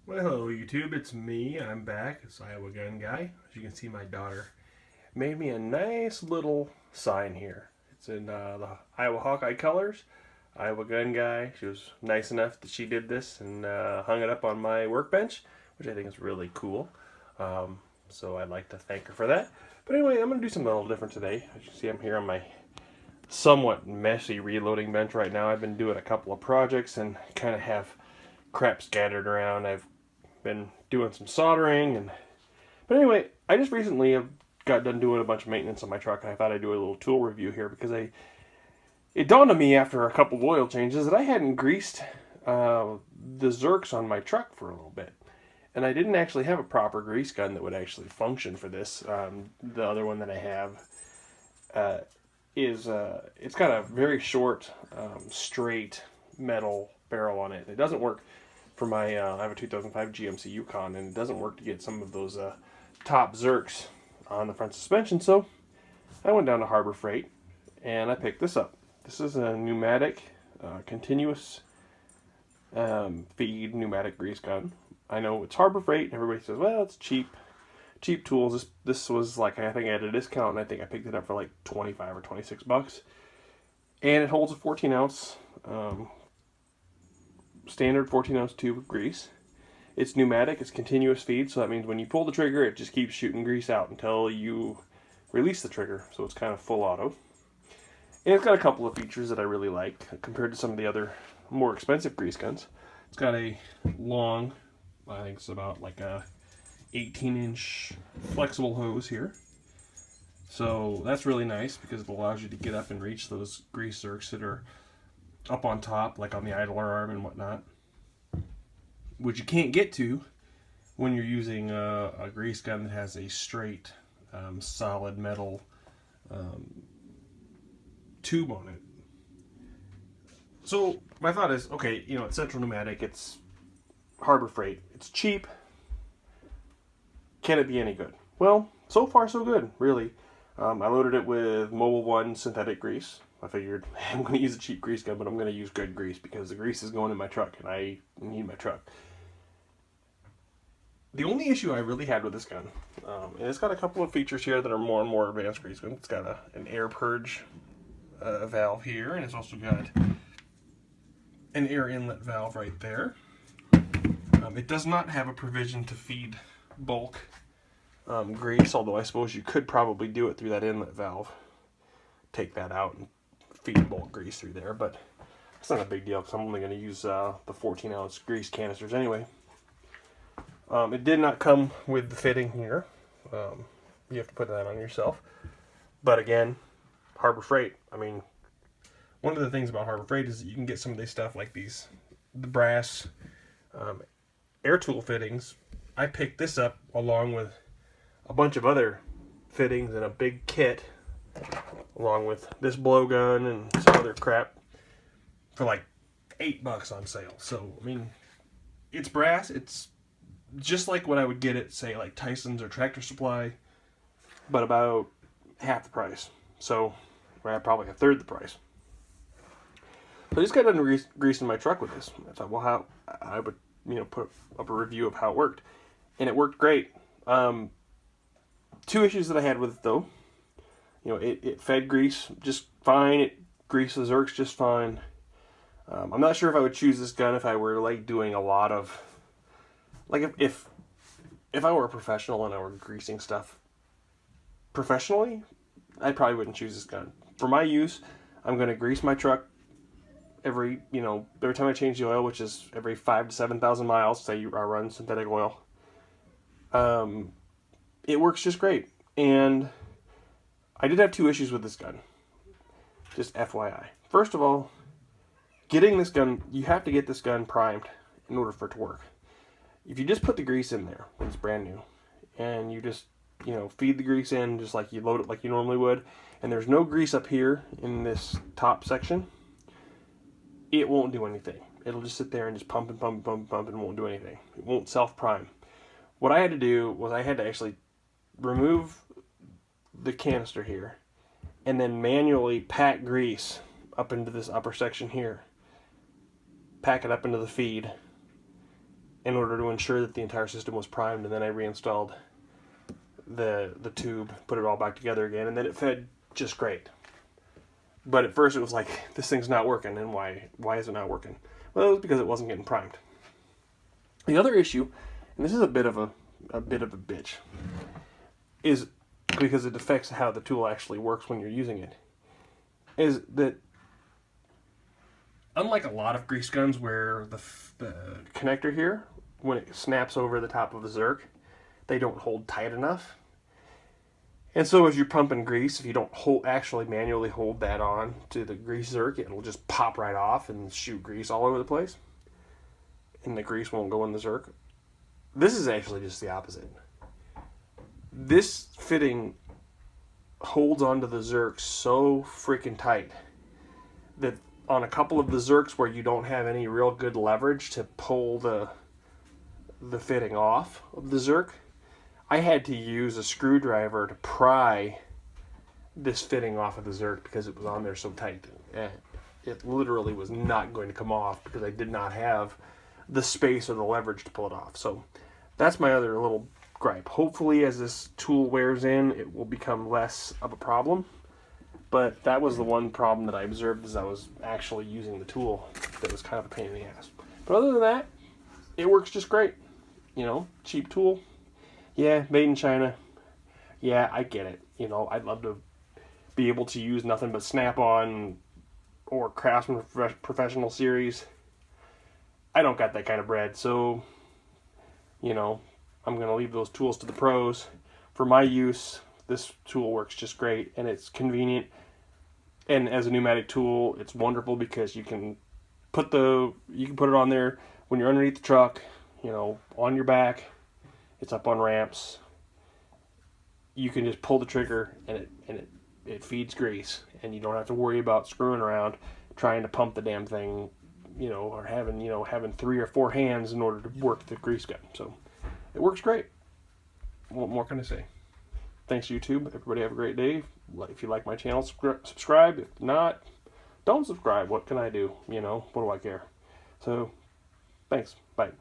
Well, hello YouTube, it's me. I'm back. It's Iowa Gun Guy. As you can see, my daughter made me a nice little sign here. It's in the Iowa Hawkeye colors. Iowa Gun Guy. She was nice enough that she did this and hung it up on my workbench, which I think is really cool. So I'd like to thank her for that. But anyway, I'm going to do something a little different today. As you can see, I'm here on my somewhat messy reloading bench right now. I've been doing a couple of projects and kind of have crap scattered around. I've been doing some soldering but anyway, I just recently have got done doing a bunch of maintenance on my truck, and I thought I'd do a little tool review here because it dawned on me after a couple of oil changes that I hadn't greased the Zerks on my truck for a little bit, and I didn't actually have a proper grease gun that would actually function for this. The other one that I have it's got a very short straight metal barrel on it. It doesn't work for my I have a 2005 GMC Yukon, and it doesn't work to get some of those top Zerks on the front suspension. So I went down to Harbor Freight and I picked this up. This is a pneumatic continuous feed pneumatic grease gun. I know it's Harbor Freight and everybody says, well, it's cheap tools. This was like, I think I had a discount, and I think I picked it up for like 25 or 26 bucks, and it holds a 14 ounce standard 14-ounce tube of grease. It's pneumatic, it's continuous feed, so that means when you pull the trigger, it just keeps shooting grease out until you release the trigger, so it's kind of full auto. And it's got a couple of features that I really like compared to some of the other more expensive grease guns. It's got a long, I think it's about like a 18-inch flexible hose here. So that's really nice because it allows you to get up and reach those grease zerks that are up on top, like on the idler arm and whatnot, which you can't get to when you're using a grease gun that has a straight, solid metal tube on it. So my thought is, okay, it's Central Pneumatic, it's Harbor Freight, it's cheap. Can it be any good? Well, so far so good, really. I loaded it with Mobil 1 synthetic grease. I figured I'm going to use a cheap grease gun, but I'm going to use good grease because the grease is going in my truck and I need my truck. The only issue I really had with this gun, and it's got a couple of features here that are more and more advanced grease guns. It's got an air purge valve here, and it's also got an air inlet valve right there. It does not have a provision to feed bulk grease, although I suppose you could probably do it through that inlet valve. Take that out and feed bulk grease through there, but it's not a big deal because I'm only going to use the 14-ounce grease canisters anyway. It did not come with the fitting here. You have to put that on yourself. But again, Harbor Freight, I mean, one of the things about Harbor Freight is that you can get some of these stuff like the brass air tool fittings. I picked this up along with a bunch of other fittings in a big kit, along with this blowgun and some other crap, for like $8 on sale. So, I mean, it's brass. It's just like what I would get at, say, like Tyson's or Tractor Supply, but about half the price. So, probably a third the price. So I just got done greasing my truck with this. I thought, well, how I would, put up a review of how it worked. And it worked great. Two issues that I had with it, though. It fed grease just fine. It greased the Zerks just fine. I'm not sure if I would choose this gun if I were like doing a lot of, like if I were a professional and I were greasing stuff professionally, I probably wouldn't choose this gun. For my use, I'm going to grease my truck every time I change the oil, which is every 5,000 to 7,000 miles. Say I run synthetic oil. It works just great. And I did have two issues with this gun. Just FYI. First of all, getting this gun, you have to get this gun primed in order for it to work. If you just put the grease in there when it's brand new, and you just, feed the grease in just like you load it like you normally would, and there's no grease up here in this top section, it won't do anything. It'll just sit there and just pump and pump and pump and pump and won't do anything. It won't self-prime. What I had to do was I had to actually remove the canister here and then manually pack grease up into this upper section here. Pack it up into the feed in order to ensure that the entire system was primed, and then I reinstalled the tube, put it all back together again, and then it fed just great. But at first it was like, this thing's not working, and why is it not working? Well, it was because it wasn't getting primed. The other issue, and this is a bit of a bitch, is because it affects how the tool actually works when you're using it, is that unlike a lot of grease guns where the connector here, when it snaps over the top of the zerk, they don't hold tight enough. And so as you're pumping grease, if you don't actually manually hold that on to the grease zerk, it'll just pop right off and shoot grease all over the place. And the grease won't go in the zerk. This is actually just the opposite. This fitting holds onto the zerk so freaking tight that on a couple of the zerks where you don't have any real good leverage to pull the fitting off of the zerk, I had to use a screwdriver to pry this fitting off of the zerk because it was on there so tight. It literally was not going to come off because I did not have the space or the leverage to pull it off. So that's my other little gripe. Hopefully as this tool wears in, it will become less of a problem. But that was the one problem that I observed as I was actually using the tool that was kind of a pain in the ass. But other than that, it works just great. You know, cheap tool. Yeah, made in China. Yeah, I get it. You know, I'd love to be able to use nothing but Snap-on or Craftsman Professional Series. I don't got that kind of bread, so, you know, I'm going to leave those tools to the pros. For my use, this tool works just great, and it's convenient. And as a pneumatic tool, it's wonderful because you can put it on there when you're underneath the truck, you know, on your back. It's up on ramps. You can just pull the trigger and it feeds grease, and you don't have to worry about screwing around trying to pump the damn thing, you know, or having 3 or 4 hands in order to work the grease gun. So it works great. What more can I say? Thanks, YouTube. Everybody have a great day. If you like my channel, subscribe. If not, don't subscribe. What can I do? You know, what do I care? So, thanks. Bye.